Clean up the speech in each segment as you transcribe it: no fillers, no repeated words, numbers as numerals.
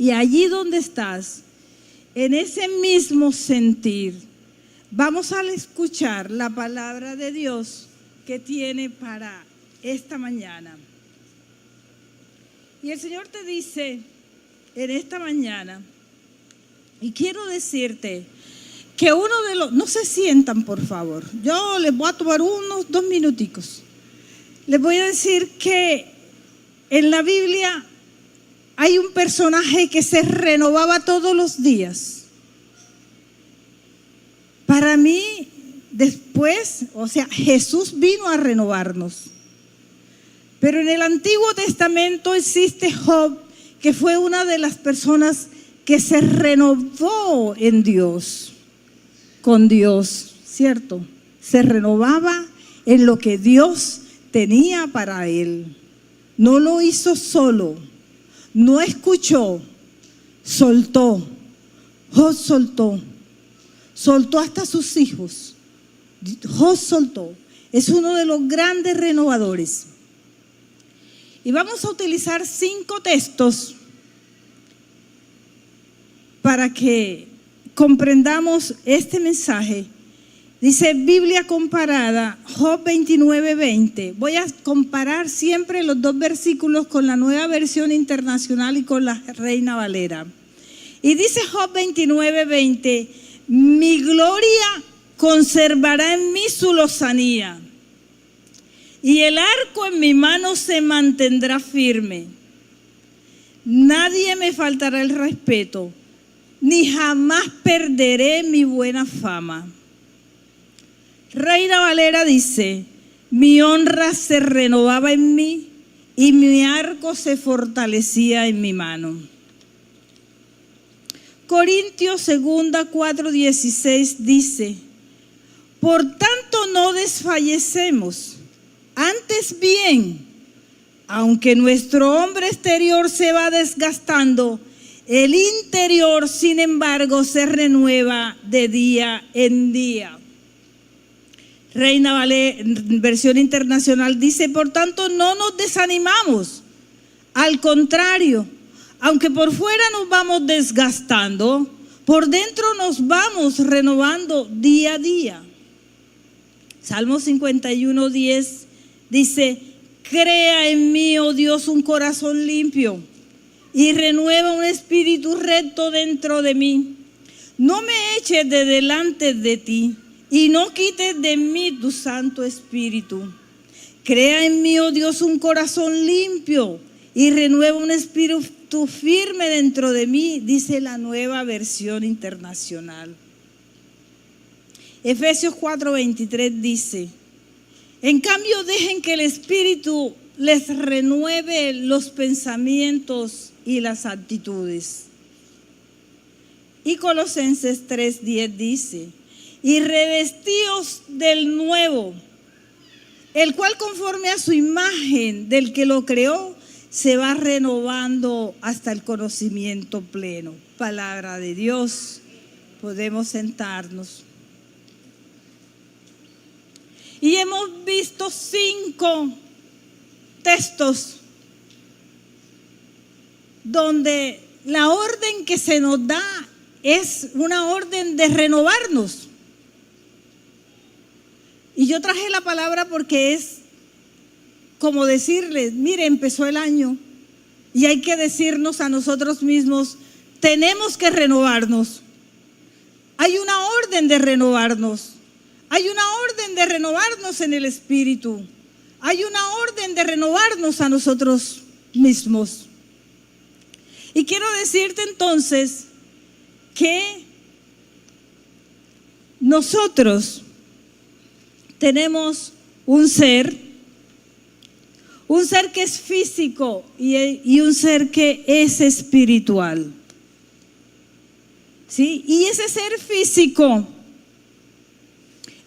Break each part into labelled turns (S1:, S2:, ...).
S1: Y allí donde estás, en ese mismo sentir, vamos a escuchar la palabra de Dios que tiene para esta mañana. Y el Señor te dice en esta mañana, y quiero decirte que uno de los... No se sientan, por favor. Yo les voy a tomar unos 2 minuticos. Les voy a decir que en la Biblia hay un personaje que se renovaba todos los días. Para mí, después, Jesús vino a renovarnos. Pero en el Antiguo Testamento existe Job, que fue una de las personas que se renovó en Dios, con Dios, ¿cierto? Se renovaba en lo que Dios tenía para él. No lo hizo solo, no escuchó, soltó. Job soltó hasta sus hijos. Job soltó. Es uno de los grandes renovadores. Y vamos a utilizar 5 textos para que comprendamos este mensaje. Dice Biblia comparada, Job 29:20. Voy a comparar siempre los 2 versículos con la Nueva Versión Internacional y con la Reina Valera. Y dice Job 29:20, mi gloria conservará en mí su lozanía, y el arco en mi mano se mantendrá firme. Nadie me faltará el respeto, ni jamás perderé mi buena fama. Reina Valera dice, mi honra se renovaba en mí y mi arco se fortalecía en mi mano. Corintios 2:4-16 dice, por tanto no desfallecemos, antes bien, aunque nuestro hombre exterior se va desgastando, el interior, sin embargo, se renueva de día en día. Reina Valera, versión internacional, dice, por tanto no nos desanimamos, al contrario, aunque por fuera nos vamos desgastando, por dentro nos vamos renovando día a día. Salmo 51:10 dice, crea en mí, oh Dios, un corazón limpio y renueva un espíritu recto dentro de mí. No me eches de delante de ti y no quites de mí tu Santo Espíritu. Crea en mí, oh Dios, un corazón limpio y renueva un espíritu firme dentro de mí, dice la Nueva Versión Internacional. Efesios 4:23 dice, en cambio dejen que el Espíritu les renueve los pensamientos y las actitudes. Y Colosenses 3:10 dice, y revestíos del nuevo, el cual conforme a su imagen del que lo creó, se va renovando hasta el conocimiento pleno. Palabra de Dios. Podemos sentarnos. Y hemos visto 5 textos donde la orden que se nos da es una orden de renovarnos. Y yo traje la palabra porque es como decirles, mire, empezó el año y hay que decirnos a nosotros mismos, tenemos que renovarnos. Hay una orden de renovarnos. Hay una orden de renovarnos en el Espíritu. Hay una orden de renovarnos a nosotros mismos. Y quiero decirte entonces que nosotros tenemos un ser que es físico y un ser que es espiritual. ¿Sí? Y ese ser físico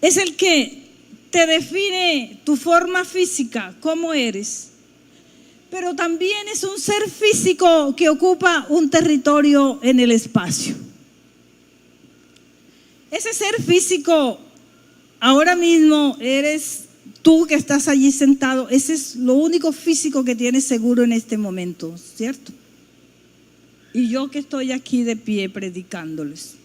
S1: es el que te define tu forma física, cómo eres. Pero también es un ser físico que ocupa un territorio en el espacio. Ese ser físico, ahora mismo eres tú que estás allí sentado, ese es lo único físico que tienes seguro en este momento, ¿cierto? y yo que estoy aquí de pie predicándoles.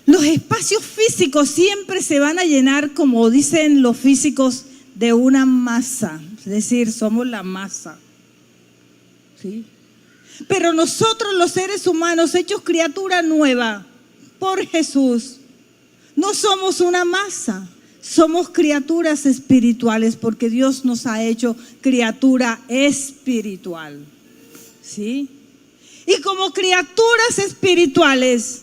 S1: Los espacios físicos siempre se van a llenar, como dicen los físicos, de una masa. Es decir, somos la masa. ¿Sí? Pero nosotros los seres humanos, hechos criatura nueva por Jesús, no somos una masa, somos criaturas espirituales porque Dios nos ha hecho criatura espiritual. ¿Sí? Y como criaturas espirituales,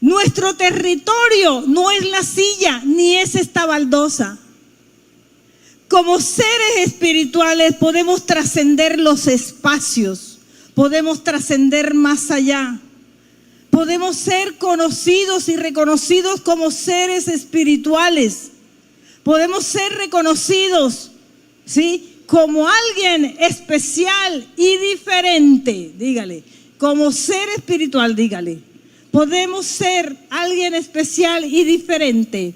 S1: nuestro territorio no es la silla ni es esta baldosa. Como seres espirituales podemos trascender los espacios, podemos trascender más allá. Podemos ser conocidos y reconocidos como seres espirituales. Podemos ser reconocidos, ¿sí?, como alguien especial y diferente. Dígale, como ser espiritual, dígale. Podemos ser alguien especial y diferente.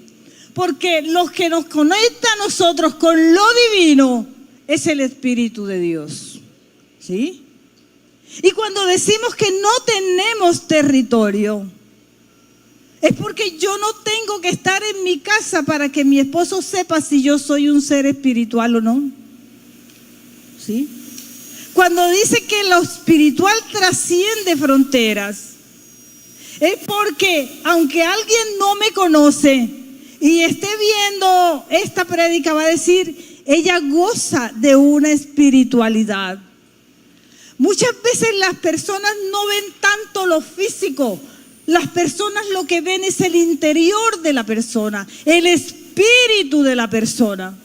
S1: Porque lo que nos conecta a nosotros con lo divino es el Espíritu de Dios. ¿Sí? Y cuando decimos que no tenemos territorio, es porque yo no tengo que estar en mi casa para que mi esposo sepa si yo soy un ser espiritual o no. ¿Sí? Cuando dice que lo espiritual trasciende fronteras, es porque aunque alguien no me conoce y esté viendo esta prédica, va a decir, ella goza de una espiritualidad. Muchas veces las personas no ven tanto lo físico. Las personas lo que ven es el interior de la persona, el espíritu de la persona.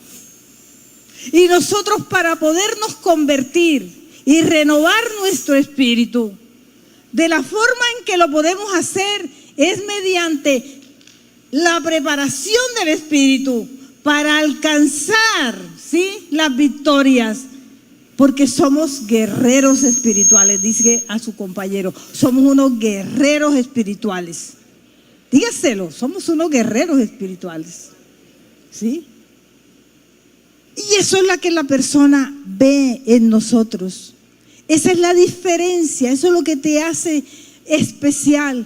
S1: Y nosotros, para podernos convertir y renovar nuestro espíritu, de la forma en que lo podemos hacer es mediante la preparación del espíritu para alcanzar, ¿sí?, las victorias. Porque somos guerreros espirituales, dice a su compañero, somos unos guerreros espirituales. Dígaselo, somos unos guerreros espirituales. ¿Sí? Y eso es lo que la persona ve en nosotros. Esa es la diferencia, eso es lo que te hace especial.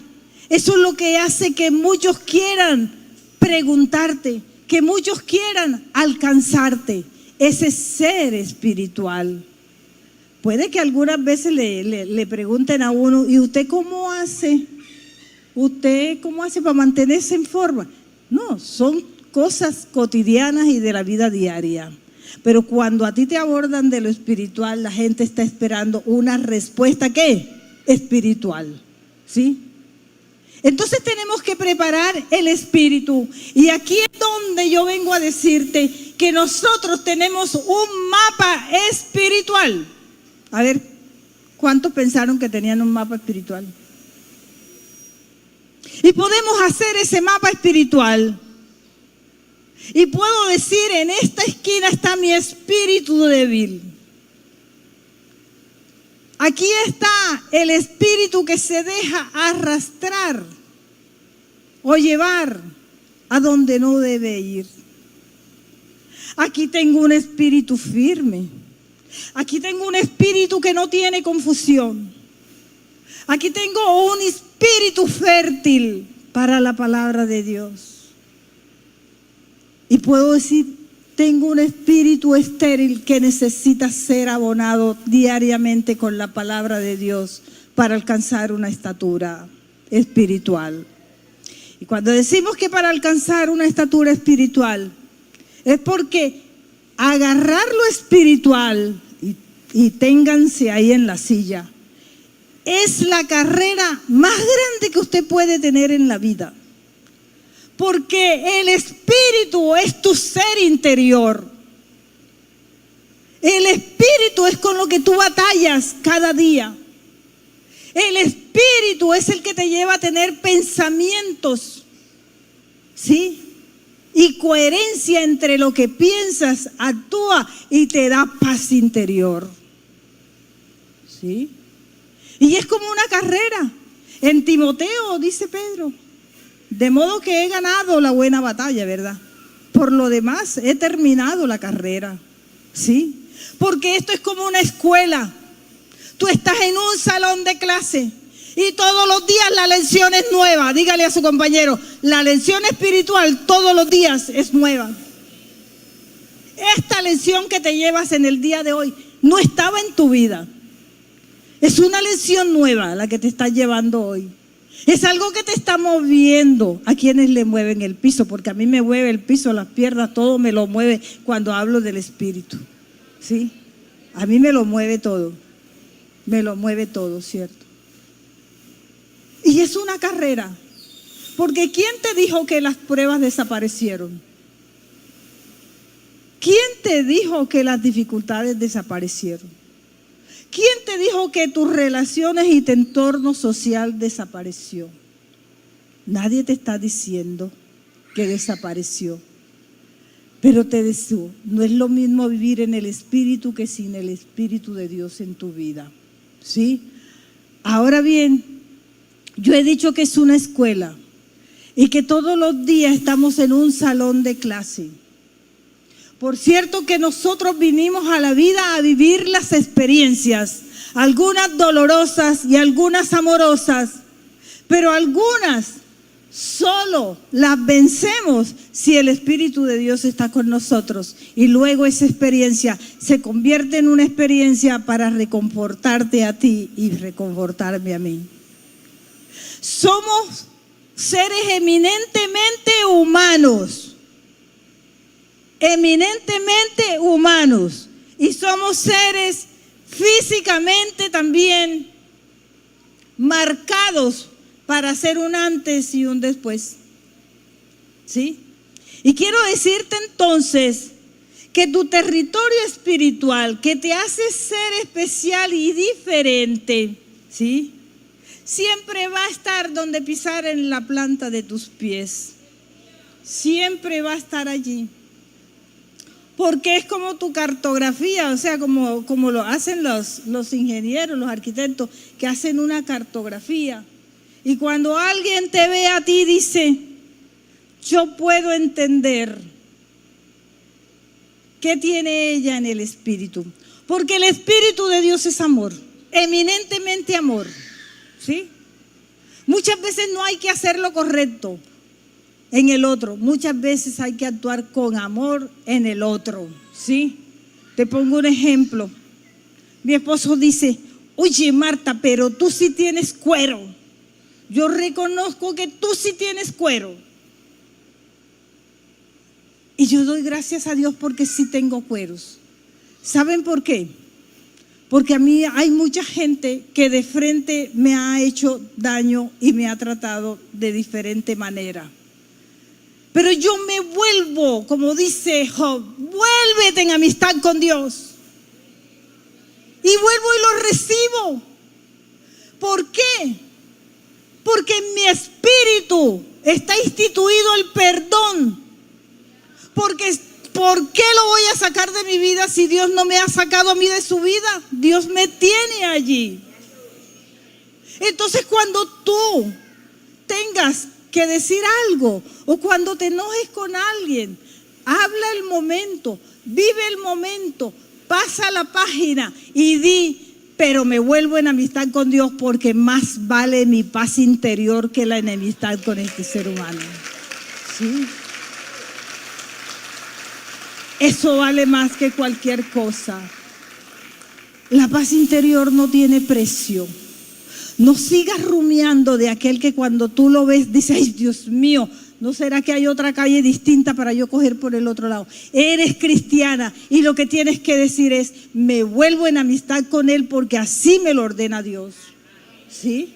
S1: Eso es lo que hace que muchos quieran preguntarte, que muchos quieran alcanzarte. Ese ser espiritual. Puede que algunas veces le pregunten a uno, ¿y usted cómo hace? ¿Usted cómo hace para mantenerse en forma? No, son cosas cotidianas y de la vida diaria. Pero cuando a ti te abordan de lo espiritual, la gente está esperando una respuesta, ¿qué? Espiritual. ¿Sí? Entonces tenemos que preparar el espíritu. Y aquí es donde yo vengo a decirte que nosotros tenemos un mapa espiritual. A ver, ¿cuántos pensaron que tenían un mapa espiritual? Y podemos hacer ese mapa espiritual. Y puedo decir, en esta esquina está mi espíritu débil. Aquí está el espíritu que se deja arrastrar o llevar a donde no debe ir. Aquí tengo un espíritu firme. Aquí tengo un espíritu que no tiene confusión. Aquí tengo un espíritu fértil para la palabra de Dios. Y puedo decir, tengo un espíritu estéril que necesita ser abonado diariamente con la palabra de Dios para alcanzar una estatura espiritual. Y cuando decimos que para alcanzar una estatura espiritual, es porque agarrar lo espiritual, y ténganse ahí en la silla, es la carrera más grande que usted puede tener en la vida. Porque el espíritu es tu ser interior. El espíritu es con lo que tú batallas cada día. El espíritu es el que te lleva a tener pensamientos, ¿sí?, y coherencia entre lo que piensas, actúa y te da paz interior. ¿Sí? Y es como una carrera. En Timoteo dice Pedro, de modo que he ganado la buena batalla, ¿verdad? Por lo demás he terminado la carrera. ¿Sí? Porque esto es como una escuela. Tú estás en un salón de clase y todos los días la lección es nueva. Dígale a su compañero, la lección espiritual todos los días es nueva. Esta lección que te llevas en el día de hoy no estaba en tu vida. Es una lección nueva la que te estás llevando hoy. Es algo que te está moviendo. A quienes le mueven el piso, porque a mí me mueve el piso, las piernas, todo me lo mueve cuando hablo del Espíritu. ¿Sí? A mí me lo mueve todo. Me lo mueve todo, ¿cierto? Y es una carrera. Porque ¿quién te dijo que las pruebas desaparecieron? ¿Quién te dijo que las dificultades desaparecieron? ¿Quién te dijo que tus relaciones y tu entorno social desapareció? Nadie te está diciendo que desapareció. Pero te deseo, no es lo mismo vivir en el Espíritu que sin el Espíritu de Dios en tu vida. ¿Sí? Ahora bien, yo he dicho que es una escuela y que todos los días estamos en un salón de clase. Por cierto que nosotros vinimos a la vida a vivir las experiencias, algunas dolorosas y algunas amorosas, pero algunas solo las vencemos si el Espíritu de Dios está con nosotros. Y luego esa experiencia se convierte en una experiencia para reconfortarte a ti y reconfortarme a mí. Somos seres eminentemente humanos. Eminentemente humanos, y somos seres físicamente también marcados para hacer un antes y un después. ¿Sí? Y quiero decirte entonces que tu territorio espiritual, que te hace ser especial y diferente, ¿sí?, siempre va a estar donde pisar en la planta de tus pies. Siempre va a estar allí. Porque es como tu cartografía, o sea, como lo hacen los ingenieros, los arquitectos, que hacen una cartografía. Y cuando alguien te ve a ti, dice, yo puedo entender qué tiene ella en el Espíritu. Porque el Espíritu de Dios es amor, eminentemente amor. ¿Sí? Muchas veces no hay que hacer lo correcto en el otro, muchas veces hay que actuar con amor en el otro, ¿sí? Te pongo un ejemplo. Mi esposo dice, oye Marta, pero tú sí tienes cuero. Yo reconozco que tú sí tienes cuero. Y yo doy gracias a Dios porque sí tengo cueros. ¿Saben por qué? Porque a mí hay mucha gente que de frente me ha hecho daño y me ha tratado de diferente manera. Pero yo me vuelvo, como dice Job, vuélvete en amistad con Dios. Y vuelvo y lo recibo. ¿Por qué? Porque en mi espíritu está instituido el perdón. Porque ¿por qué lo voy a sacar de mi vida si Dios no me ha sacado a mí de su vida? Dios me tiene allí. Entonces cuando tú tengas que decir algo o cuando te enojes con alguien, habla el momento, vive el momento, pasa la página y di, pero me vuelvo en amistad con Dios porque más vale mi paz interior que la enemistad con este ser humano. ¿Sí? Eso vale más que cualquier cosa. La paz interior no tiene precio. No sigas rumiando de aquel que cuando tú lo ves dices, ay Dios mío, ¿no será que hay otra calle distinta para yo coger por el otro lado? Eres cristiana y lo que tienes que decir es, me vuelvo en amistad con Él porque así me lo ordena Dios. ¿Sí?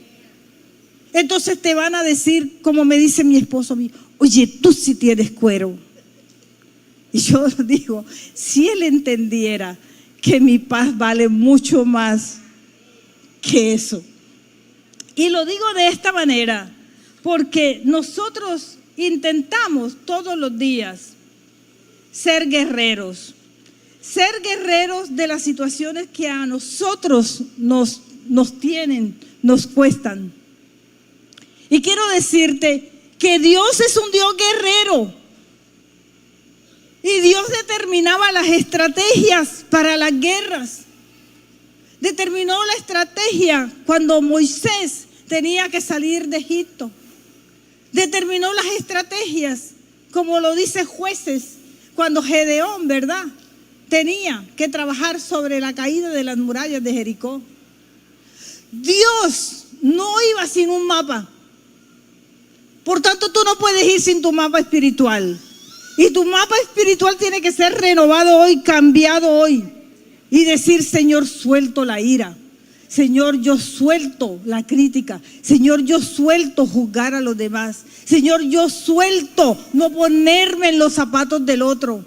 S1: Entonces te van a decir, como me dice mi esposo, oye, tú sí tienes cuero. Y yo digo, si él entendiera que mi paz vale mucho más que eso. Y lo digo de esta manera, porque nosotros intentamos todos los días ser guerreros de las situaciones que a nosotros nos tienen, nos cuestan. Y quiero decirte que Dios es un Dios guerrero. Y Dios determinaba las estrategias para las guerras. Determinó la estrategia cuando Moisés tenía que salir de Egipto. Determinó las estrategias, como lo dice Jueces, cuando Gedeón, ¿verdad?, tenía que trabajar sobre la caída de las murallas de Jericó. Dios no iba sin un mapa. Por tanto, tú no puedes ir sin tu mapa espiritual. Y tu mapa espiritual tiene que ser renovado hoy, cambiado hoy. Y decir: Señor, suelto la ira. Señor, yo suelto la crítica. Señor, yo suelto juzgar a los demás. Señor, yo suelto no ponerme en los zapatos del otro.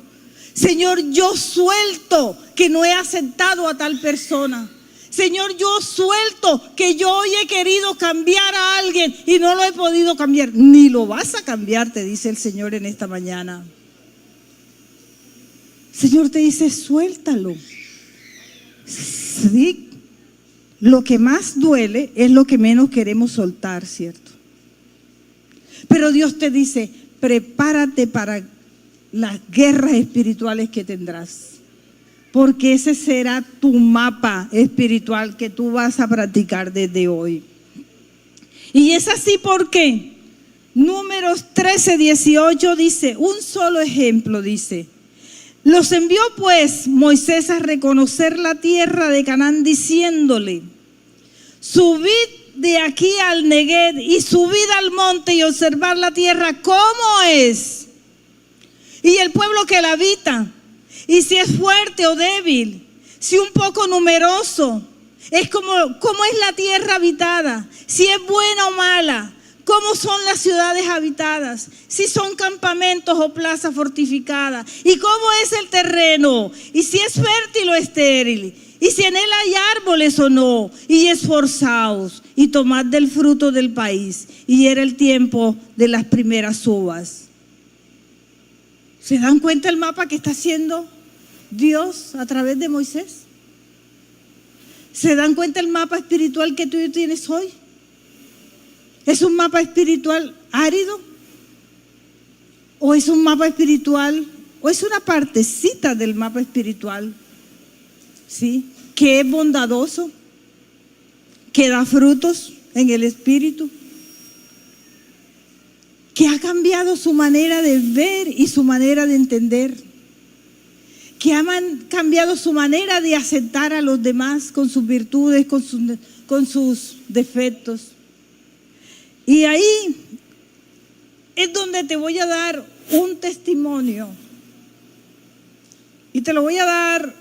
S1: Señor, yo suelto que no he aceptado a tal persona. Señor, yo suelto que yo hoy he querido cambiar a alguien y no lo he podido cambiar. Ni lo vas a cambiar, te dice el Señor en esta mañana. El Señor te dice: suéltalo. Sí, lo que más duele es lo que menos queremos soltar, ¿cierto? Pero Dios te dice: prepárate para las guerras espirituales que tendrás, porque ese será tu mapa espiritual que tú vas a practicar desde hoy. Y es así porque Números 13:18 dice, un solo ejemplo dice: los envió pues Moisés a reconocer la tierra de Canaán, diciéndole: subid de aquí al Neguev y subid al monte y observad la tierra cómo es, y el pueblo que la habita, y si es fuerte o débil, si un poco numeroso, es cómo es la tierra habitada, si es buena o mala, cómo son las ciudades habitadas, si son campamentos o plazas fortificadas, y cómo es el terreno, y si es fértil o estéril, y si en él hay árboles o no, y esforzaos, y tomad del fruto del país. Y era el tiempo de las primeras uvas. ¿Se dan cuenta el mapa que está haciendo Dios a través de Moisés? ¿Se dan cuenta el mapa espiritual que tú tienes hoy? ¿Es un mapa espiritual árido? ¿O es un mapa espiritual? ¿O es una partecita del mapa espiritual? ¿Sí? Que es bondadoso, que da frutos en el espíritu, que ha cambiado su manera de ver y su manera de entender, que ha cambiado su manera de aceptar a los demás con sus virtudes, con sus defectos. Y ahí es donde te voy a dar un testimonio. Y te lo voy a dar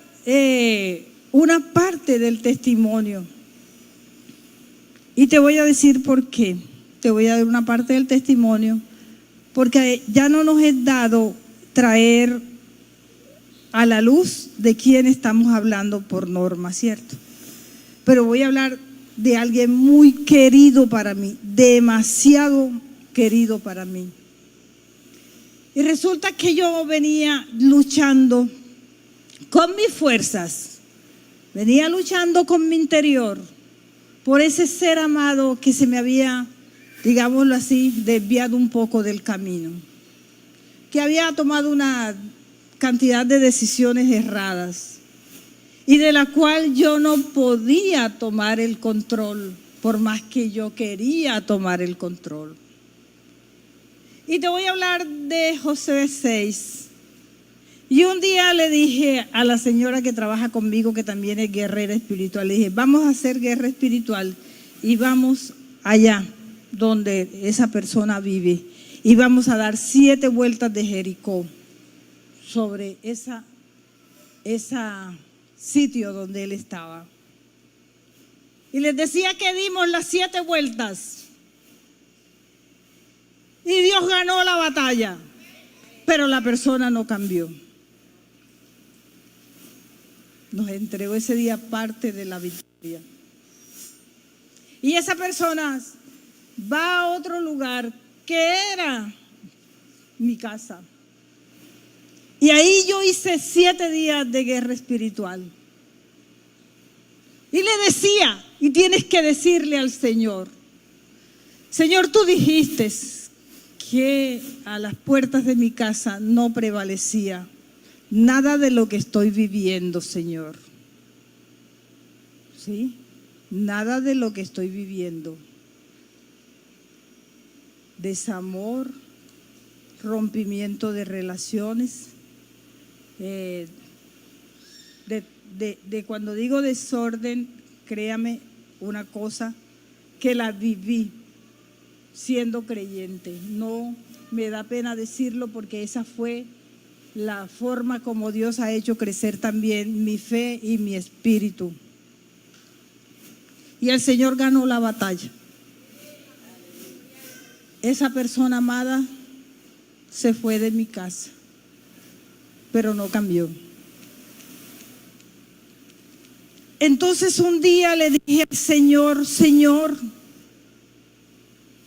S1: una parte del testimonio. Y te voy a decir por qué. Te voy a dar una parte del testimonio, porque ya no nos es dado traer a la luz de quién estamos hablando por norma, ¿cierto? Pero voy a hablar de alguien muy querido para mí, demasiado querido para mí. Y resulta que yo venía luchando con mis fuerzas, venía luchando con mi interior por ese ser amado que se me había, digámoslo así, desviado un poco del camino, que había tomado una cantidad de decisiones erradas y de la cual yo no podía tomar el control por más que yo quería tomar el control. Y te voy a hablar de Josué 6. Y un día le dije a la señora que trabaja conmigo, que también es guerrera espiritual, le dije: vamos a hacer guerra espiritual y vamos allá donde esa persona vive y vamos a dar 7 vueltas de Jericó sobre ese sitio donde él estaba. Y les decía que dimos las 7 vueltas y Dios ganó la batalla, pero la persona no cambió. Nos entregó ese día parte de la victoria. Y esa persona va a otro lugar que era mi casa. Y ahí yo hice 7 días de guerra espiritual. Y le decía, y tienes que decirle al Señor: Señor, tú dijiste que a las puertas de mi casa no prevalecía nada de lo que estoy viviendo, Señor. ¿sí? Nada de lo que estoy viviendo. Desamor, rompimiento de relaciones. De cuando digo desorden, créame una cosa, que la viví siendo creyente. No me da pena decirlo porque esa fue la forma como Dios ha hecho crecer también mi fe y mi espíritu. Y el Señor ganó la batalla. Esa persona amada se fue de mi casa, pero no cambió. Entonces un día le dije al Señor, Señor,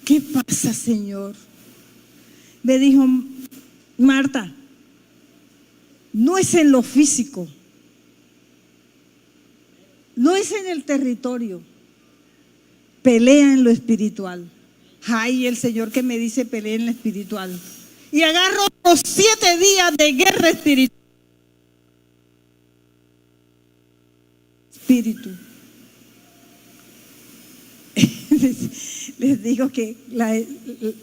S1: ¿qué pasa, Señor? Me dijo, Marta, no es en lo físico, no es en el territorio, pelea en lo espiritual. Ay, el Señor que me dice pelea en lo espiritual. Y agarro los 7 días de guerra espiritual. Espíritu. Les digo que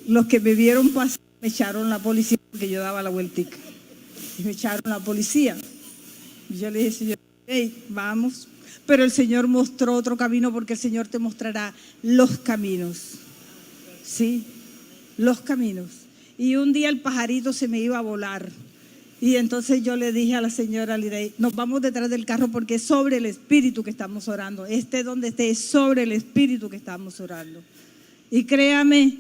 S1: los que me vieron pasar me echaron la policía porque yo daba la vueltica. Y me echaron la policía. Y yo le dije, Señor, hey, vamos. Pero el Señor mostró otro camino porque el Señor te mostrará los caminos. Sí, los caminos. Y un día el pajarito se me iba a volar. Y entonces yo le dije a la señora Lidey, nos vamos detrás del carro porque es sobre el espíritu que estamos orando. Esté donde esté, es sobre el espíritu que estamos orando. Y créame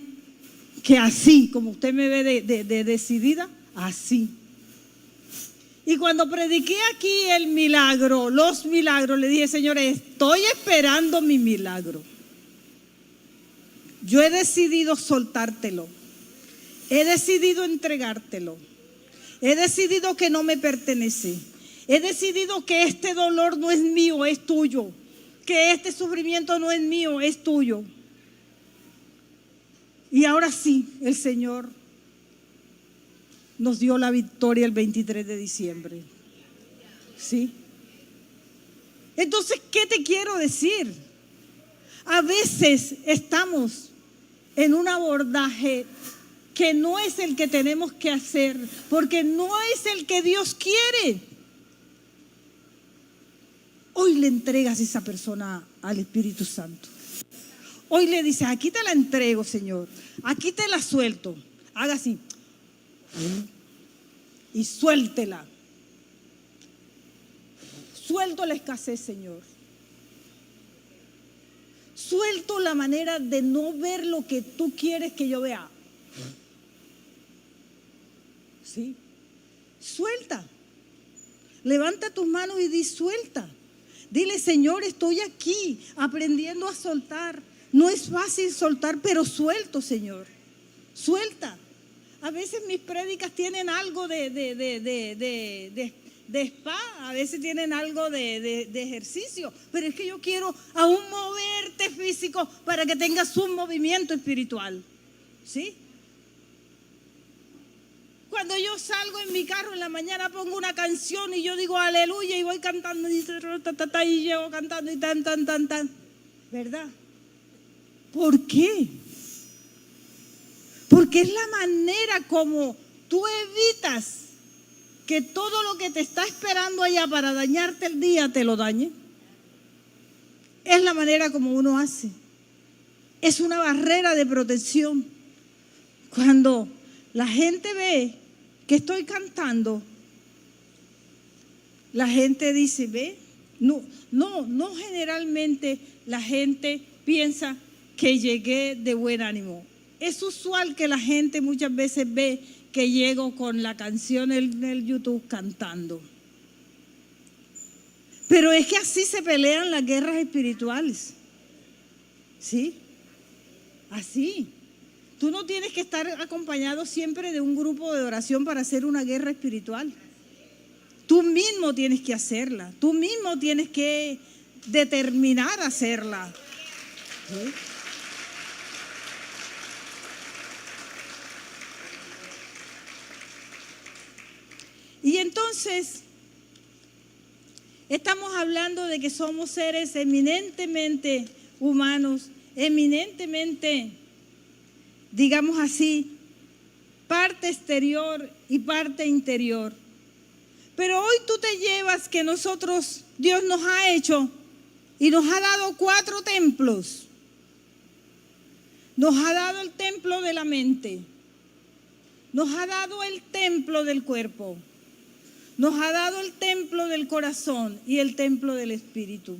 S1: que así, como usted me ve de decidida, así. Y cuando prediqué aquí el milagro, los milagros, le dije, señores, estoy esperando mi milagro. Yo he decidido soltártelo. He decidido entregártelo. He decidido que no me pertenece. He decidido que este dolor no es mío, es tuyo. Que este sufrimiento no es mío, es tuyo. Y ahora sí, el Señor nos dio la victoria el 23 de diciembre. ¿Sí? Entonces, ¿qué te quiero decir? A veces estamos en un abordaje que no es el que tenemos que hacer, porque no es el que Dios quiere. Hoy le entregas a esa persona al Espíritu Santo. Hoy le dices, aquí te la entrego, Señor, aquí te la suelto. Haga así y suéltela. Suelto la escasez, Señor. Suelto la manera de no ver lo que tú quieres que yo vea. ¿Sí? Suelta. Levanta tus manos y di suelta. Dile, Señor, estoy aquí aprendiendo a soltar. No es fácil soltar, pero suelto, Señor. Suelta. A veces mis prédicas tienen algo de spa, a veces tienen algo de ejercicio, pero es que yo quiero aún moverte físico para que tengas un movimiento espiritual. ¿Sí? Cuando yo salgo en mi carro en la mañana pongo una canción y yo digo aleluya y voy cantando y llevo cantando y tan. ¿Verdad? ¿Por qué? Porque es la manera como tú evitas que todo lo que te está esperando allá para dañarte el día te lo dañe. Es la manera como uno hace. Es una barrera de protección. Cuando la gente ve que estoy cantando, la gente dice, ve, no generalmente la gente piensa que llegué de buen ánimo. Es usual que la gente muchas veces ve que llego con la canción en el YouTube cantando. Pero es que así se pelean las guerras espirituales. ¿Sí? Así. Tú no tienes que estar acompañado siempre de un grupo de oración para hacer una guerra espiritual. Tú mismo tienes que hacerla. Tú mismo tienes que determinar hacerla. ¿Sí? Y entonces, Estamos hablando de que somos seres eminentemente humanos, eminentemente, digamos así, parte exterior y parte interior. Pero hoy tú te llevas que Dios nos ha hecho y nos ha dado 4 templos. Nos ha dado el templo de la mente, nos ha dado el templo del cuerpo, nos ha dado el templo del corazón y el templo del espíritu.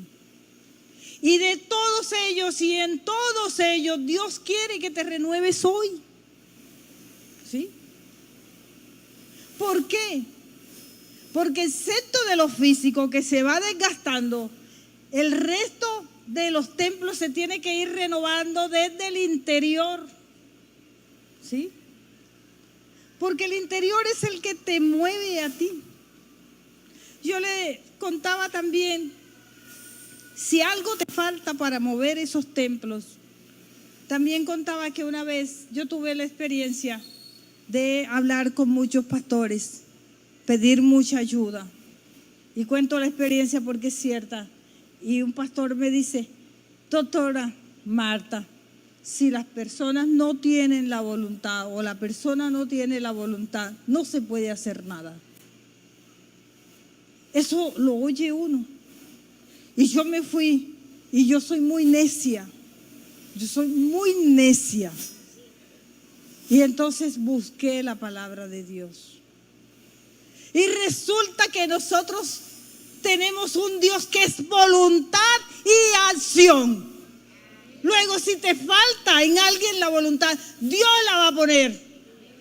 S1: Y de todos ellos y en todos ellos Dios quiere que te renueves hoy. ¿Sí? ¿Por qué? Porque excepto de lo físico que se va desgastando, el resto de los templos se tiene que ir renovando desde el interior. ¿Sí? Porque el interior es el que te mueve a ti. Yo le contaba también, si algo te falta para mover esos templos, también contaba que una vez yo tuve la experiencia de hablar con muchos pastores, pedir mucha ayuda. Y cuento la experiencia porque es cierta. Y un pastor me dice, doctora Marta, si las personas no tienen la voluntad o la persona no tiene la voluntad, no se puede hacer nada. Eso lo oye uno. Y yo me fui y yo soy muy necia. Yo soy muy necia. Y entonces busqué la palabra de Dios. Y resulta que nosotros tenemos un Dios que es voluntad y acción. Luego, si te falta en alguien la voluntad, Dios la va a poner.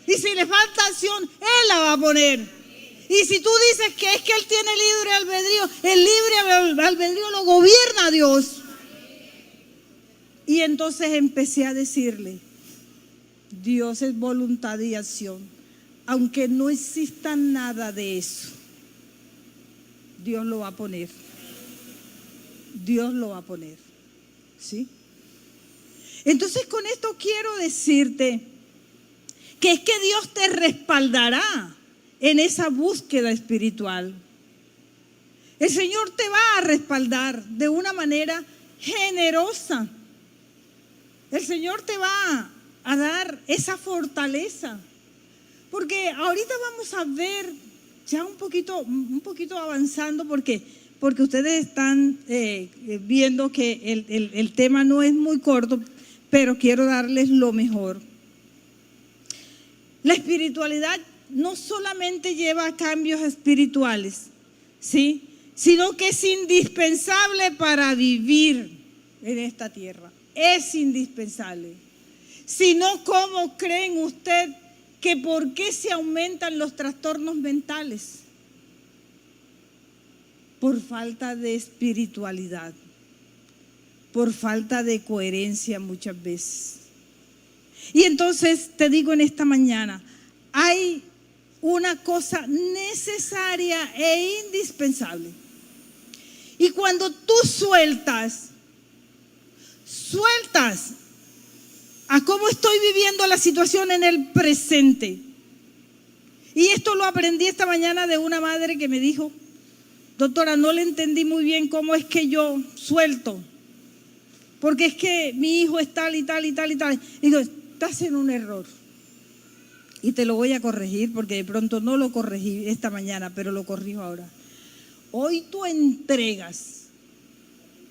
S1: Y si le falta acción, Él la va a poner. Y si tú dices que es que Él tiene libre albedrío, el libre albedrío lo gobierna Dios. Y entonces empecé a decirle, Dios es voluntad y acción. Aunque no exista nada de eso, Dios lo va a poner. Dios lo va a poner. ¿Sí? Entonces con esto quiero decirte que es que Dios te respaldará en esa búsqueda espiritual. El Señor te va a respaldar de una manera generosa. El Señor te va a dar esa fortaleza. Porque ahorita vamos a ver ya un poquito avanzando porque ustedes están viendo que el tema no es muy corto, pero quiero darles lo mejor. La espiritualidad no solamente lleva a cambios espirituales, ¿sí?, sino que es indispensable para vivir en esta tierra. Es indispensable. Si no, ¿cómo creen usted que por qué se aumentan los trastornos mentales? Por falta de espiritualidad, por falta de coherencia muchas veces. Y entonces te digo en esta mañana, hay una cosa necesaria e indispensable. Y cuando tú sueltas a cómo estoy viviendo la situación en el presente. Y esto lo aprendí esta mañana de una madre que me dijo, doctora, no le entendí muy bien cómo es que yo suelto, porque es que mi hijo es tal y tal y tal y tal. Y digo, estás en un error. Y te lo voy a corregir porque de pronto no lo corregí esta mañana, pero lo corrijo ahora. Hoy tú entregas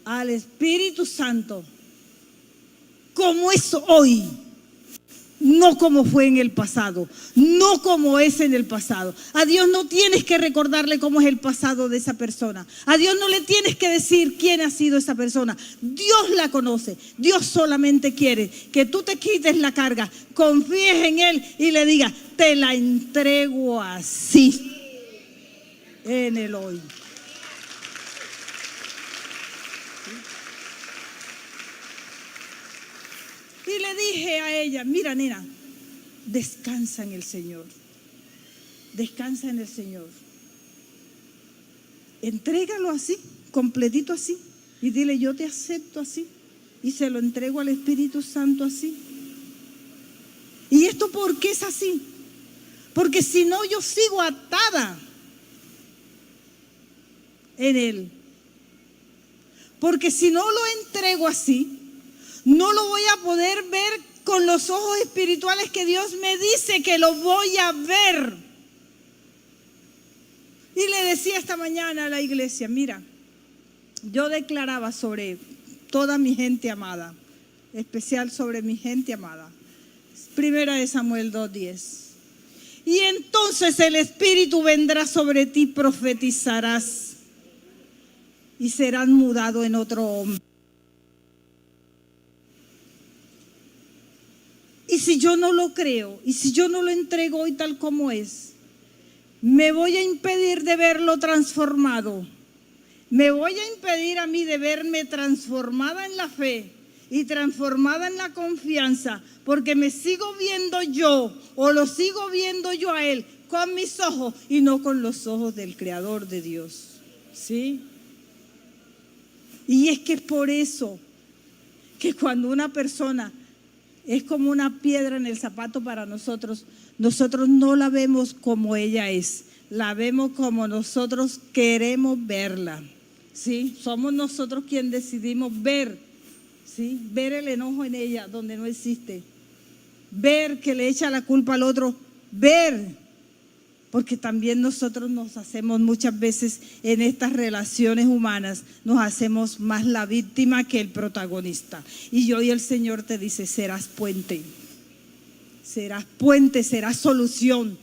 S1: al Espíritu Santo como es hoy, no como fue en el pasado, no como es en el pasado. A Dios no tienes que recordarle cómo es el pasado de esa persona. A Dios no le tienes que decir quién ha sido esa persona. Dios la conoce. Dios solamente quiere que tú te quites la carga, confíes en Él y le digas, te la entrego así, en el hoy. Y le dije a ella, mira nena, descansa en el Señor, descansa en el Señor. Entrégalo así, completito así, y dile, yo te acepto así, y se lo entrego al Espíritu Santo así. ¿Y esto por qué es así? Porque si no yo sigo atada. en Él. Porque si no lo entrego así, no lo voy a poder ver con los ojos espirituales que Dios me dice que lo voy a ver. Y le decía esta mañana a la iglesia, mira, yo declaraba sobre toda mi gente amada, especial sobre mi gente amada. Primera de Samuel 2:10. Y entonces el Espíritu vendrá sobre ti, profetizarás y serás mudado en otro hombre. Y si yo no lo creo, y si yo no lo entrego hoy tal como es, me voy a impedir de verlo transformado. Me voy a impedir a mí de verme transformada en la fe y transformada en la confianza, porque me sigo viendo yo o lo sigo viendo yo a Él con mis ojos y no con los ojos del Creador de Dios. ¿Sí? Y es que es por eso que cuando una persona es como una piedra en el zapato para nosotros, nosotros no la vemos como ella es, la vemos como nosotros queremos verla. ¿Sí? Somos nosotros quienes decidimos ver, ¿sí? Ver el enojo en ella donde no existe, ver que le echa la culpa al otro, ver, porque también nosotros nos hacemos muchas veces en estas relaciones humanas, nos hacemos más la víctima que el protagonista. Y hoy el Señor te dice, serás puente, serás solución.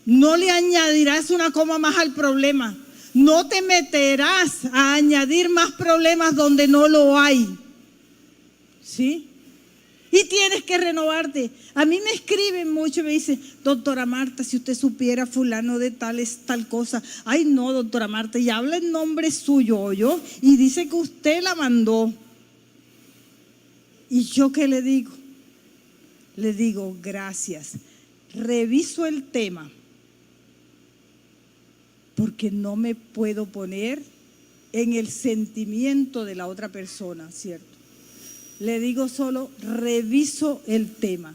S1: No le añadirás una coma más al problema. No te meterás a añadir más problemas donde no lo hay. ¿Sí? Y tienes que renovarte. A mí me escriben mucho y me dicen, doctora Marta, si usted supiera fulano de tal es tal cosa. Ay no, doctora Marta, y habla en nombre suyo, ¿oyó? Y dice que usted la mandó. ¿Y yo qué le digo? Le digo, gracias. Reviso el tema, porque no me puedo poner en el sentimiento de la otra persona, ¿cierto? Le digo solo, reviso el tema.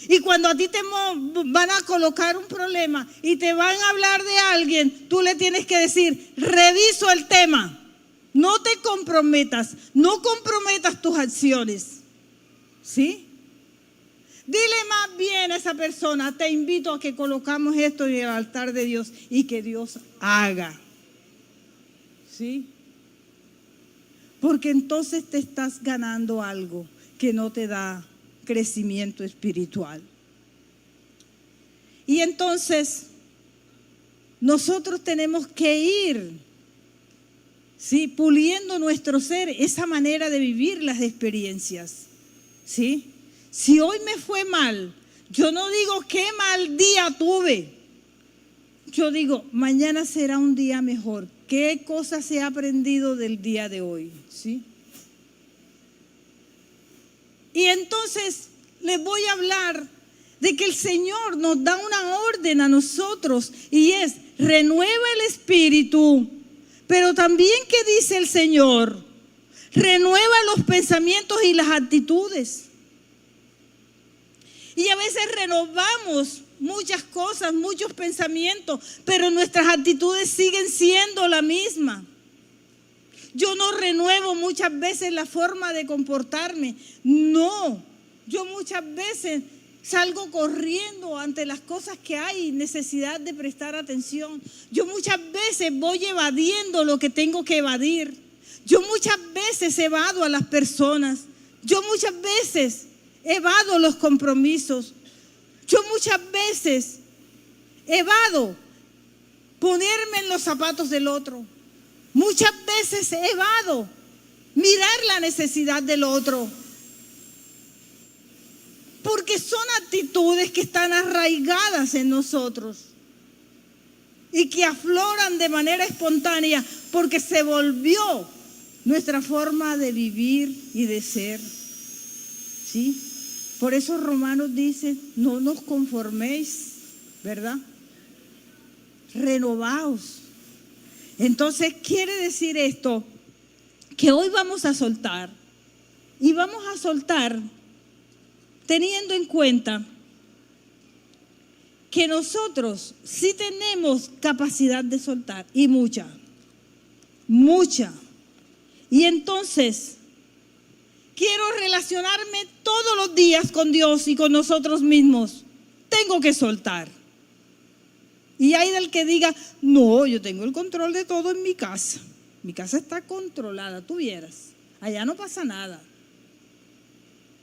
S1: Y cuando a ti te van a colocar un problema y te van a hablar de alguien, tú le tienes que decir, reviso el tema. No te comprometas, no comprometas tus acciones. ¿Sí? Dile más bien a esa persona, te invito a que colocamos esto en el altar de Dios y que Dios haga. ¿Sí? Porque entonces te estás ganando algo que no te da crecimiento espiritual. Y entonces nosotros tenemos que ir, ¿sí?, puliendo nuestro ser, esa manera de vivir las experiencias. ¿Sí? Si hoy me fue mal, yo no digo qué mal día tuve. Yo digo, mañana será un día mejor. ¿Qué cosas se ha aprendido del día de hoy? ¿Sí? Y entonces les voy a hablar de que el Señor nos da una orden a nosotros y es, renueva el espíritu. Pero también, ¿qué dice el Señor? Renueva los pensamientos y las actitudes. Y a veces renovamos muchas cosas, muchos pensamientos, pero nuestras actitudes siguen siendo la misma. Yo no renuevo muchas veces la forma de comportarme. No, yo muchas veces salgo corriendo ante las cosas que hay necesidad de prestar atención. Yo muchas veces voy evadiendo lo que tengo que evadir. Yo muchas veces evado a las personas. Yo muchas veces evado los compromisos. Yo muchas veces evado ponerme en los zapatos del otro. Muchas veces evado mirar la necesidad del otro. Porque son actitudes que están arraigadas en nosotros y que afloran de manera espontánea porque se volvió nuestra forma de vivir y de ser. ¿Sí? Por eso Romanos dice, no nos conforméis, ¿verdad? Renovaos. Entonces quiere decir esto, que hoy vamos a soltar, y vamos a soltar teniendo en cuenta que nosotros sí tenemos capacidad de soltar, y mucha. mucha. Y entonces, quiero relacionarme todos los días con Dios y con nosotros mismos. Tengo que soltar. Y hay del que diga, no, yo tengo el control de todo en mi casa. Mi casa está controlada, tú vieras. Allá no pasa nada.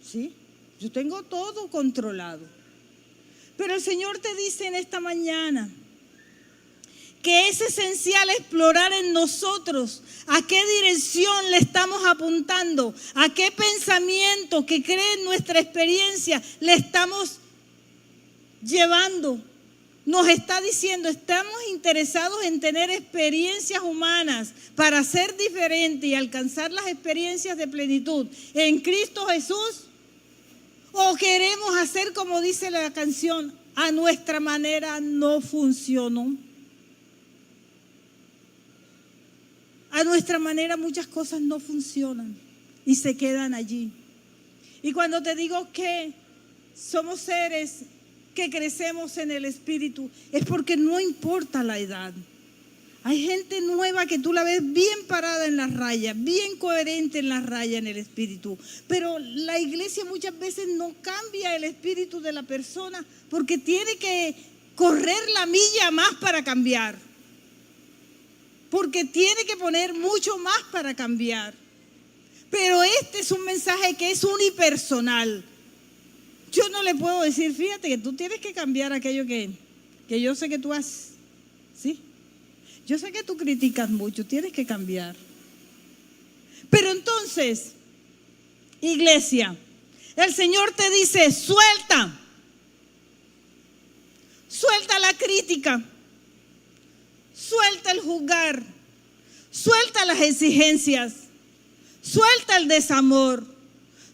S1: ¿Sí? Yo tengo todo controlado. Pero el Señor te dice en esta mañana que es esencial explorar en nosotros a qué dirección le estamos apuntando, a qué pensamiento que cree en nuestra experiencia le estamos llevando. Nos está diciendo, estamos interesados en tener experiencias humanas para ser diferentes y alcanzar las experiencias de plenitud en Cristo Jesús, o queremos hacer como dice la canción, a nuestra manera no funcionó. A nuestra manera muchas cosas no funcionan y se quedan allí. Y cuando te digo que somos seres que crecemos en el Espíritu, es porque no importa la edad. Hay gente nueva que tú la ves bien parada en las rayas, bien coherente en las rayas en el Espíritu. Pero la iglesia muchas veces no cambia el espíritu de la persona porque tiene que correr la milla más para cambiar. Porque tiene que poner mucho más para cambiar. Pero este es un mensaje que es unipersonal. Yo no le puedo decir, fíjate que tú tienes que cambiar aquello que yo sé que tú haces. ¿Sí? Yo sé que tú criticas mucho, tienes que cambiar. Pero entonces, iglesia, el Señor te dice, suelta. Suelta la crítica. Suelta el juzgar. Suelta las exigencias. Suelta el desamor.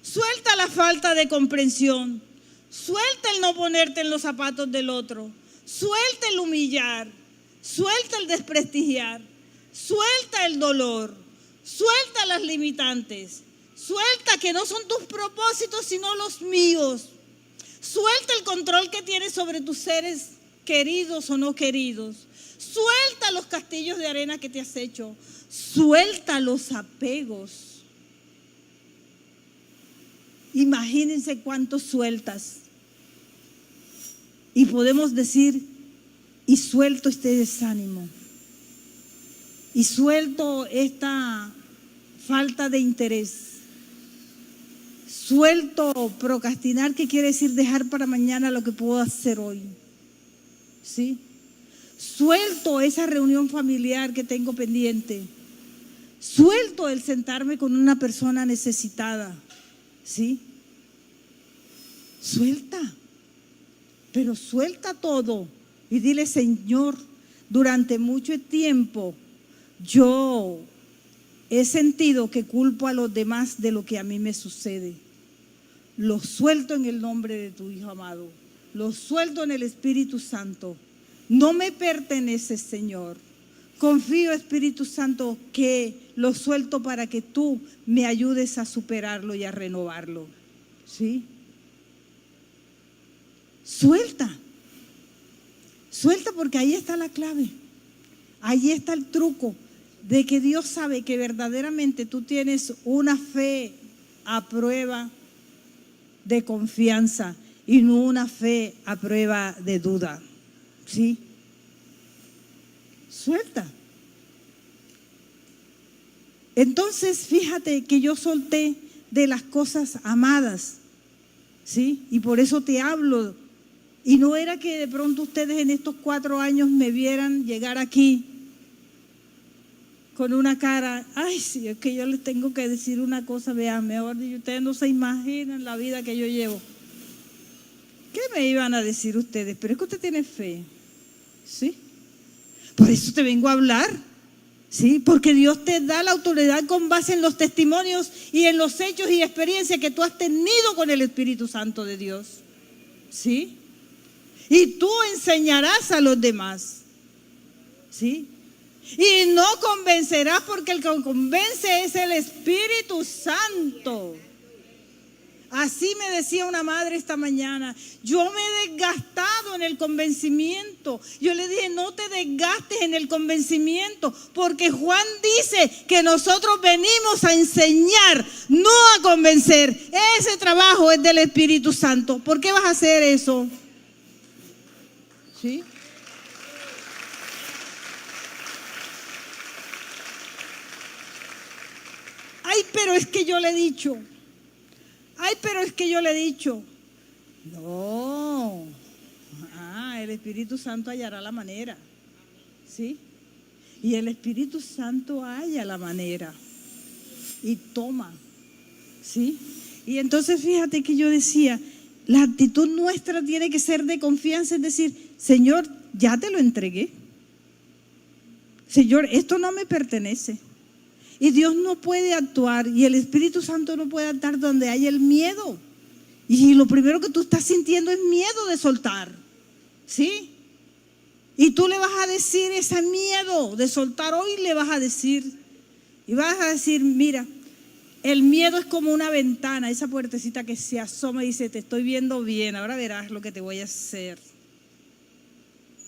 S1: Suelta la falta de comprensión. Suelta el no ponerte en los zapatos del otro. Suelta el humillar. Suelta el desprestigiar. Suelta el dolor. Suelta las limitantes. Suelta que no son tus propósitos sino los míos. Suelta el control que tienes sobre tus seres queridos o no queridos. Suelta los castillos de arena que te has hecho. Suelta los apegos. Imagínense cuántos sueltas. Y podemos decir, y suelto este desánimo. Y suelto esta falta de interés. Suelto procrastinar, que quiere decir dejar para mañana lo que puedo hacer hoy. ¿Sí? Suelto esa reunión familiar que tengo pendiente. Suelto el sentarme con una persona necesitada. ¿Sí? Suelta. Pero suelta todo. Y dile, Señor, durante mucho tiempo yo he sentido que culpo a los demás de lo que a mí me sucede. Lo suelto en el nombre de tu Hijo amado. Lo suelto en el Espíritu Santo. No me pertenece, Señor. Confío, Espíritu Santo, que lo suelto para que tú me ayudes a superarlo y a renovarlo. ¿Sí? Suelta. Suelta, porque ahí está la clave. Ahí está el truco de que Dios sabe que verdaderamente tú tienes una fe a prueba de confianza y no una fe a prueba de duda. ¿Sí? Suelta. Entonces, fíjate que yo solté de las cosas amadas. ¿Sí? Y por eso te hablo. Y no era que de pronto ustedes en estos 4 años me vieran llegar aquí con una cara, ay, sí, es que yo les tengo que decir una cosa, vean, mejor dicho, ustedes no se imaginan la vida que yo llevo. ¿Qué me iban a decir ustedes? Pero es que usted tiene fe, ¿sí? Por eso te vengo a hablar, ¿sí? Porque Dios te da la autoridad con base en los testimonios y en los hechos y experiencias que tú has tenido con el Espíritu Santo de Dios, ¿sí? Y tú enseñarás a los demás, ¿sí? Y no convencerás, porque el que convence es el Espíritu Santo. Así me decía una madre esta mañana. Yo me he desgastado en el convencimiento. Yo le dije, no te desgastes en el convencimiento, porque Juan dice que nosotros venimos a enseñar, no a convencer. Ese trabajo es del Espíritu Santo. ¿Por qué vas a hacer eso? ¿Sí? Ay, pero es que yo le he dicho. Ay, pero es que yo le he dicho. No. El Espíritu Santo hallará la manera. ¿Sí? Y el Espíritu Santo halla la manera. Y toma. ¿Sí? Y entonces fíjate que yo decía, la actitud nuestra tiene que ser de confianza, es decir, Señor, ya te lo entregué. Señor, esto no me pertenece. Y Dios no puede actuar, y el Espíritu Santo no puede actuar donde hay el miedo. Y lo primero que tú estás sintiendo es miedo de soltar. ¿Sí? Y tú le vas a decir ese miedo de soltar, hoy le vas a decir. Y vas a decir, mira, el miedo es como una ventana, esa puertecita que se asoma y dice, te estoy viendo bien, ahora verás lo que te voy a hacer.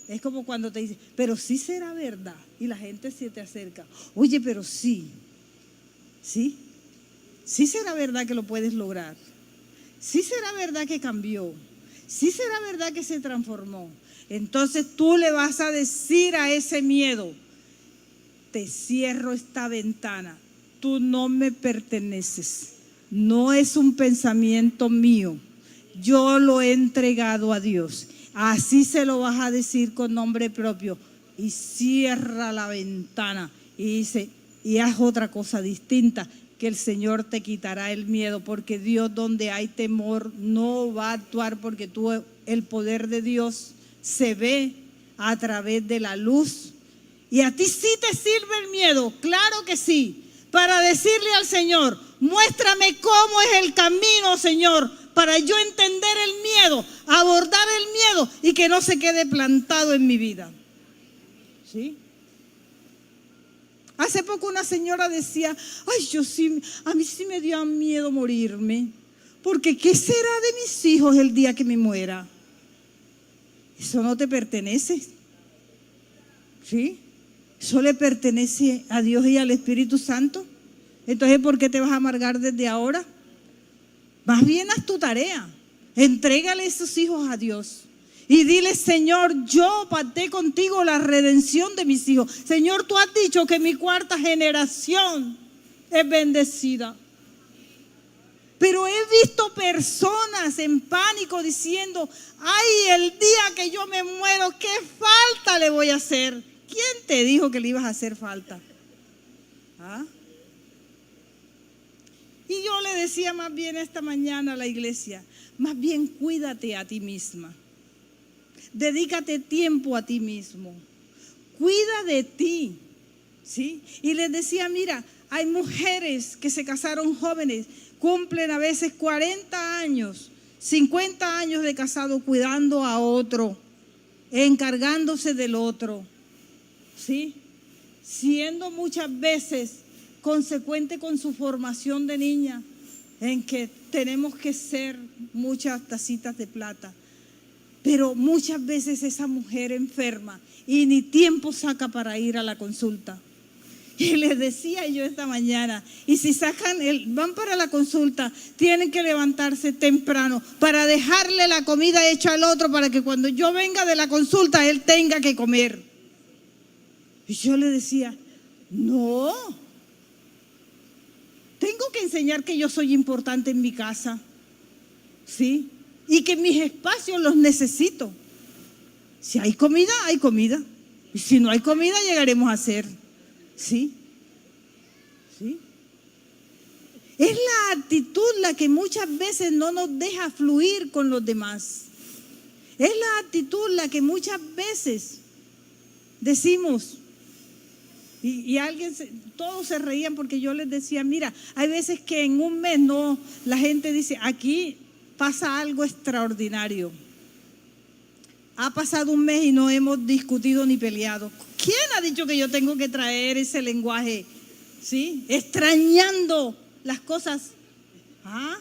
S1: Es como cuando te dice, pero sí será verdad. Y la gente se te acerca. Oye, pero sí. ¿Sí? Sí será verdad que lo puedes lograr. Sí será verdad que cambió. Sí será verdad que se transformó. Entonces tú le vas a decir a ese miedo, te cierro esta ventana. Tú no me perteneces. No es un pensamiento mío. Yo lo he entregado a Dios. Así se lo vas a decir con nombre propio. Y cierra la ventana. Y dice, y haz otra cosa distinta, que el Señor te quitará el miedo, porque Dios donde hay temor no va a actuar, porque el poder de Dios se ve a través de la luz. Y a ti sí te sirve el miedo, claro que sí, para decirle al Señor, muéstrame cómo es el camino, Señor, para yo entender el miedo, abordar el miedo y que no se quede plantado en mi vida. ¿Sí? Hace poco una señora decía, ay, a mí sí me dio miedo morirme, porque ¿qué será de mis hijos el día que me muera? Eso no te pertenece. ¿Sí? Eso le pertenece a Dios y al Espíritu Santo. Entonces, ¿por qué te vas a amargar desde ahora? Más bien haz tu tarea. Entrégale esos hijos a Dios. Y dile, Señor, yo pacté contigo la redención de mis hijos. Señor, tú has dicho que mi cuarta generación es bendecida. Pero he visto personas en pánico diciendo, ay, el día que yo me muero, ¿qué falta le voy a hacer? ¿Quién te dijo que le ibas a hacer falta? ¿Ah? Y yo le decía más bien esta mañana a la iglesia, más bien cuídate a ti misma. Dedícate tiempo a ti mismo. Cuida de ti. ¿Sí? Y les decía, mira, hay mujeres que se casaron jóvenes, cumplen a veces 40 años, 50 años de casado cuidando a otro, encargándose del otro. ¿Sí? Siendo muchas veces consecuente con su formación de niña, en que tenemos que ser muchas tacitas de plata. Pero muchas veces esa mujer enferma y ni tiempo saca para ir a la consulta. Y les decía yo esta mañana, y si van para la consulta, tienen que levantarse temprano para dejarle la comida hecha al otro, para que cuando yo venga de la consulta, él tenga que comer. Y yo le decía, no, tengo que enseñar que yo soy importante en mi casa, ¿sí? Y que mis espacios los necesito. Si hay comida, hay comida. Y si no hay comida, llegaremos a hacer. ¿Sí? ¿Sí? Es la actitud la que muchas veces no nos deja fluir con los demás. Es la actitud la que muchas veces decimos, y todos se reían porque yo les decía, mira, hay veces que en un mes la gente dice, aquí pasa algo extraordinario. Ha pasado un mes y no hemos discutido ni peleado. ¿Quién ha dicho que yo tengo que traer ese lenguaje? ¿Sí? Extrañando las cosas. ¿Ah?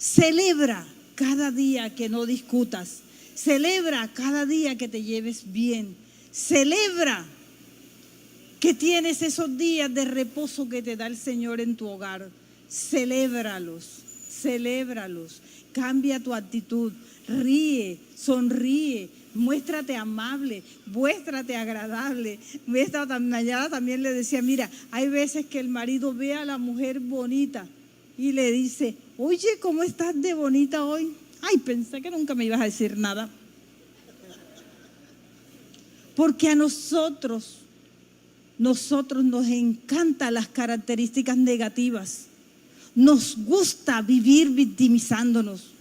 S1: Celebra cada día que no discutas. Celebra cada día que te lleves bien. Celebra que tienes esos días de reposo que te da el Señor en tu hogar. Celébralos, celébralos. Cambia tu actitud. Ríe, sonríe, muéstrate amable, muéstrate agradable. Esta mañana también le decía, mira, hay veces que el marido ve a la mujer bonita y le dice, oye, ¿cómo estás de bonita hoy? Ay, pensé que nunca me ibas a decir nada. Porque a nosotros nos encantan las características negativas. Nos gusta vivir victimizándonos.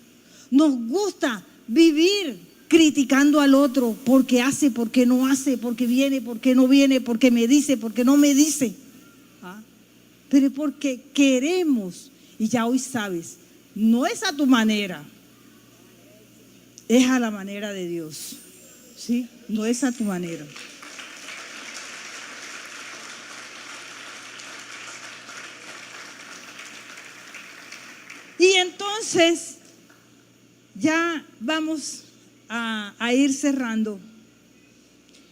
S1: Nos gusta vivir criticando al otro porque hace, porque no hace, porque viene, porque no viene, porque me dice, porque no me dice. ¿Ah? Pero porque queremos, y ya hoy sabes, no es a tu manera, es a la manera de Dios. ¿Sí? No es a tu manera. Y entonces ya vamos a ir cerrando.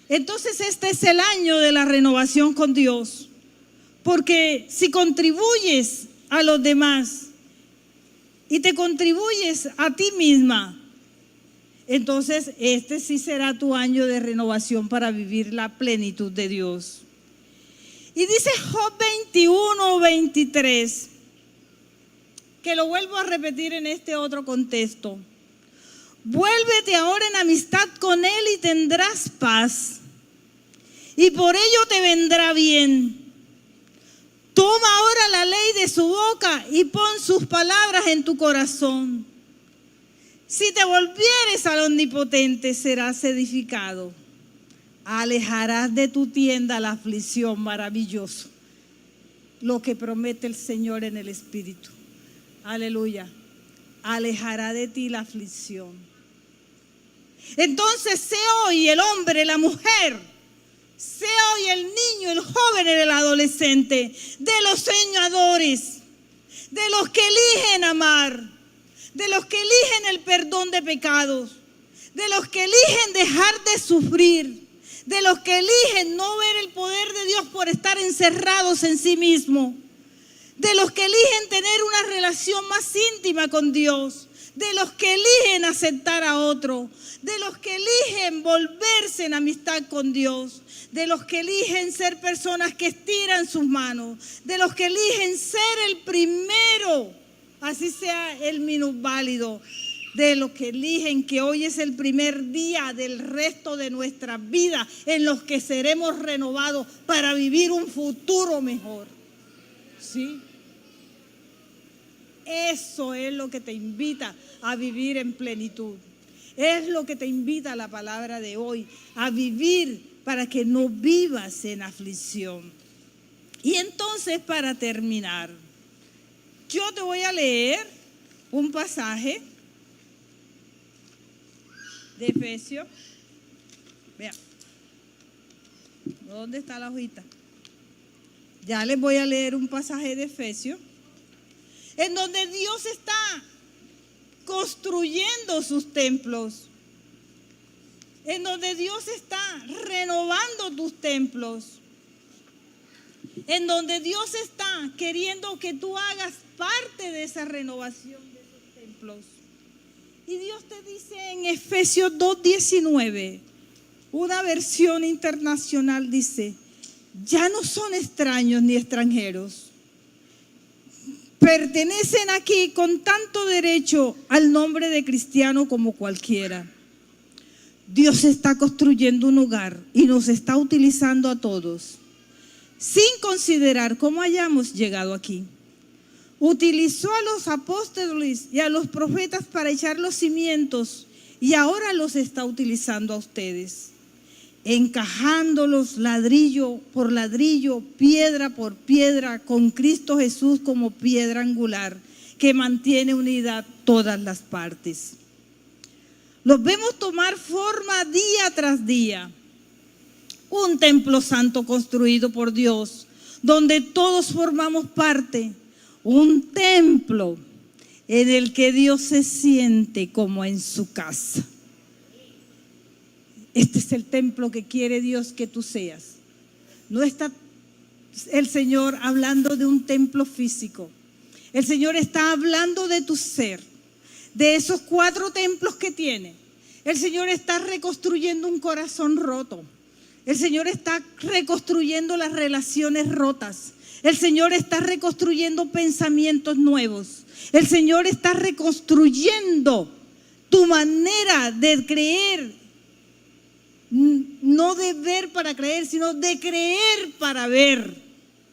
S1: Entonces este es el año de la renovación con Dios, porque si contribuyes a los demás y te contribuyes a ti misma, entonces este sí será tu año de renovación para vivir la plenitud de Dios. Y dice Job 21:23, que lo vuelvo a repetir en este otro contexto. Vuélvete ahora en amistad con Él y tendrás paz, y por ello te vendrá bien. Toma ahora la ley de su boca y pon sus palabras en tu corazón. Si te volvieres al Omnipotente, serás edificado. Alejarás de tu tienda la aflicción. Maravilloso lo que promete el Señor en el Espíritu. Aleluya. Alejará de ti la aflicción. Entonces sé hoy el hombre, la mujer, sé hoy el niño, el joven, el adolescente, de los soñadores, de los que eligen amar, de los que eligen el perdón de pecados, de los que eligen dejar de sufrir, de los que eligen no ver el poder de Dios por estar encerrados en sí mismos, de los que eligen tener una relación más íntima con Dios, de los que eligen aceptar a otro, de los que eligen volverse en amistad con Dios, de los que eligen ser personas que estiran sus manos, de los que eligen ser el primero, así sea el minusválido, de los que eligen que hoy es el primer día del resto de nuestra vida en los que seremos renovados para vivir un futuro mejor. ¿Sí? Eso es lo que te invita a vivir en plenitud. Es lo que te invita la palabra de hoy, a vivir para que no vivas en aflicción. Y entonces, para terminar, yo te voy a leer un pasaje de Efesios. Vean, ¿dónde está la hojita? Ya les voy a leer un pasaje de Efesios, en donde Dios está construyendo sus templos, en donde Dios está renovando tus templos, en donde Dios está queriendo que tú hagas parte de esa renovación de esos templos. Y Dios te dice en Efesios 2:19, una versión internacional dice, ya no son extraños ni extranjeros, pertenecen aquí con tanto derecho al nombre de cristiano como cualquiera. Dios está construyendo un hogar y nos está utilizando a todos, sin considerar cómo hayamos llegado aquí. Utilizó a los apóstoles y a los profetas para echar los cimientos y ahora los está utilizando a ustedes, encajándolos ladrillo por ladrillo, piedra por piedra, con Cristo Jesús como piedra angular que mantiene unidad todas las partes. Los vemos tomar forma día tras día. Un templo santo construido por Dios, donde todos formamos parte. Un templo en el que Dios se siente como en su casa. Este es el templo que quiere Dios que tú seas. No está el Señor hablando de un templo físico. El Señor está hablando de tu ser, de esos 4 templos que tiene. El Señor está reconstruyendo un corazón roto. El Señor está reconstruyendo las relaciones rotas. El Señor está reconstruyendo pensamientos nuevos. El Señor está reconstruyendo tu manera de creer. No de ver para creer, sino de creer para ver.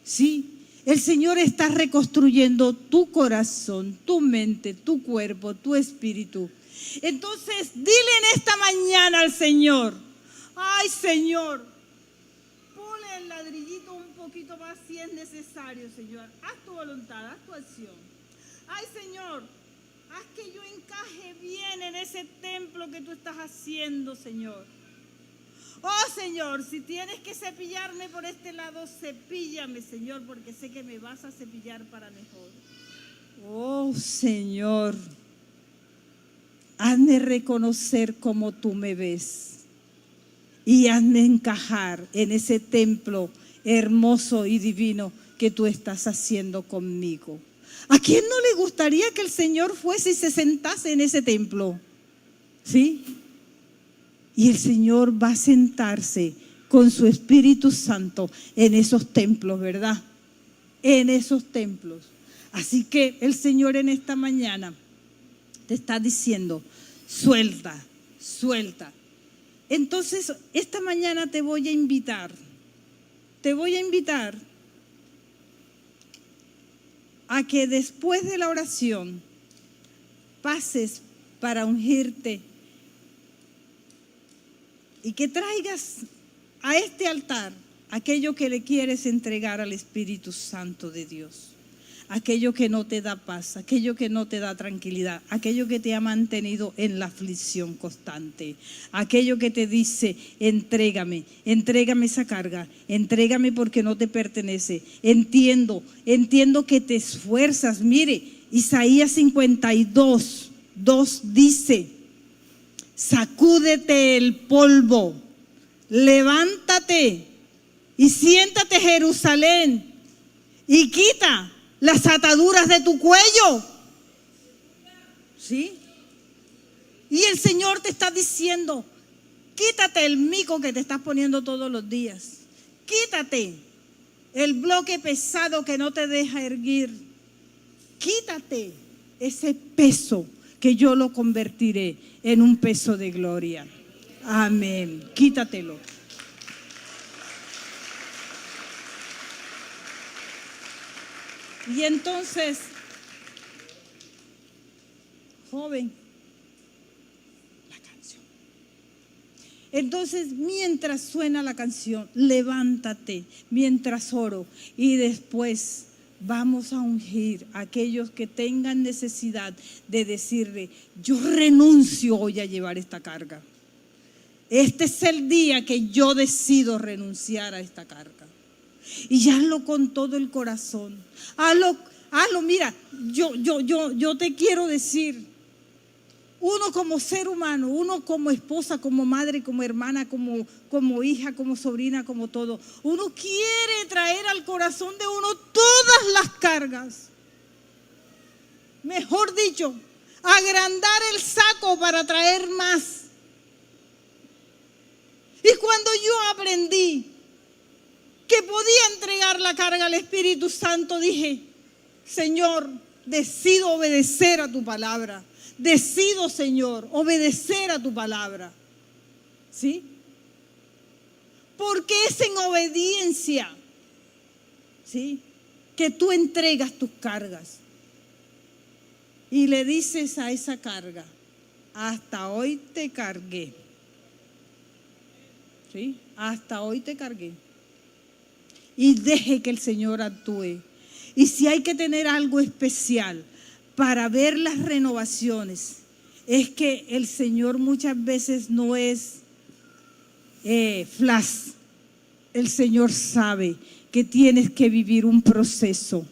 S1: ¿Sí? El Señor está reconstruyendo tu corazón, tu mente, tu cuerpo, tu espíritu. Entonces, dile en esta mañana al Señor: ay, Señor, ponle el ladrillito un poquito más si es necesario, Señor. Haz tu voluntad, haz tu acción. Ay, Señor, haz que yo encaje bien en ese templo que tú estás haciendo, Señor. Oh, Señor, si tienes que cepillarme por este lado, cepíllame, Señor, porque sé que me vas a cepillar para mejor. Oh, Señor, hazme reconocer cómo tú me ves y hazme encajar en ese templo hermoso y divino que tú estás haciendo conmigo. ¿A quién no le gustaría que el Señor fuese y se sentase en ese templo? ¿Sí? Y el Señor va a sentarse con su Espíritu Santo en esos templos, ¿verdad? En esos templos. Así que el Señor en esta mañana te está diciendo: suelta, suelta. Entonces, esta mañana te voy a invitar a que después de la oración pases para ungirte y que traigas a este altar aquello que le quieres entregar al Espíritu Santo de Dios, aquello que no te da paz, aquello que no te da tranquilidad, aquello que te ha mantenido en la aflicción constante, aquello que te dice: entrégame esa carga, entrégame porque no te pertenece. Entiendo que te esfuerzas. Mire, Isaías 52:2 dice: sacúdete el polvo, levántate y siéntate, Jerusalén, y quita las ataduras de tu cuello. ¿Sí? Y el Señor te está diciendo: quítate el mico que te estás poniendo todos los días. Quítate el bloque pesado que no te deja erguir. Quítate ese peso que yo lo convertiré en un peso de gloria. Amén. Quítatelo. Y entonces, joven, la canción. Entonces, mientras suena la canción, levántate mientras oro y después vamos a ungir a aquellos que tengan necesidad de decirle: yo renuncio hoy a llevar esta carga. Este es el día que yo decido renunciar a esta carga. Y hazlo con todo el corazón. Hazlo. Mira, yo te quiero decir, uno como ser humano, uno como esposa, como madre, como hermana, como hija, como sobrina, como todo, uno quiere traer al corazón de uno todas las cargas. Mejor dicho, agrandar el saco para traer más. Y cuando yo aprendí que podía entregar la carga al Espíritu Santo, dije: Señor, decido obedecer a tu palabra. Decido, Señor, obedecer a tu palabra. ¿Sí? Porque es en obediencia, ¿sí?, que tú entregas tus cargas. Y le dices a esa carga: hasta hoy te cargué. ¿Sí? Hasta hoy te cargué. Y deje que el Señor actúe. Y si hay que tener algo especial para ver las renovaciones, es que el Señor muchas veces no es flash. El Señor sabe que tienes que vivir un proceso.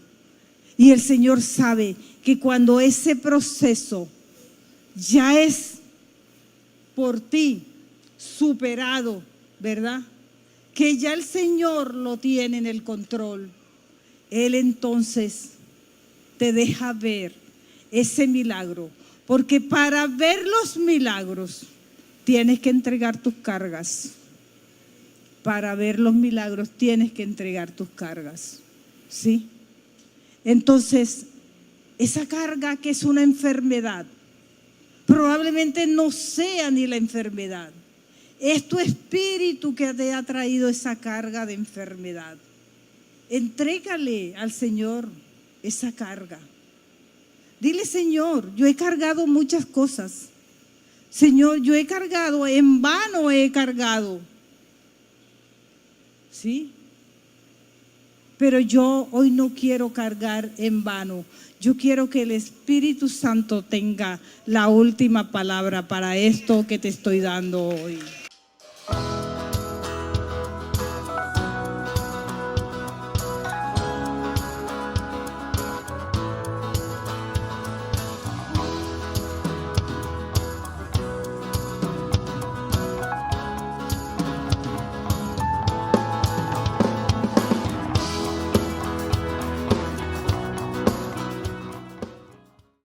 S1: Y el Señor sabe que cuando ese proceso ya es por ti superado, ¿verdad? Que ya el Señor lo tiene en el control. Él entonces te deja ver ese milagro. Porque para ver los milagros tienes que entregar tus cargas. Para ver los milagros tienes que entregar tus cargas. ¿Sí? Entonces, esa carga que es una enfermedad, probablemente no sea ni la enfermedad. Es tu espíritu que te ha traído esa carga de enfermedad. Entrégale al Señor esa carga. Dile: Señor, yo he cargado muchas cosas. Señor, yo he cargado, en vano he cargado. ¿Sí? Pero yo hoy no quiero cargar en vano. Yo quiero que el Espíritu Santo tenga la última palabra para esto que te estoy dando hoy.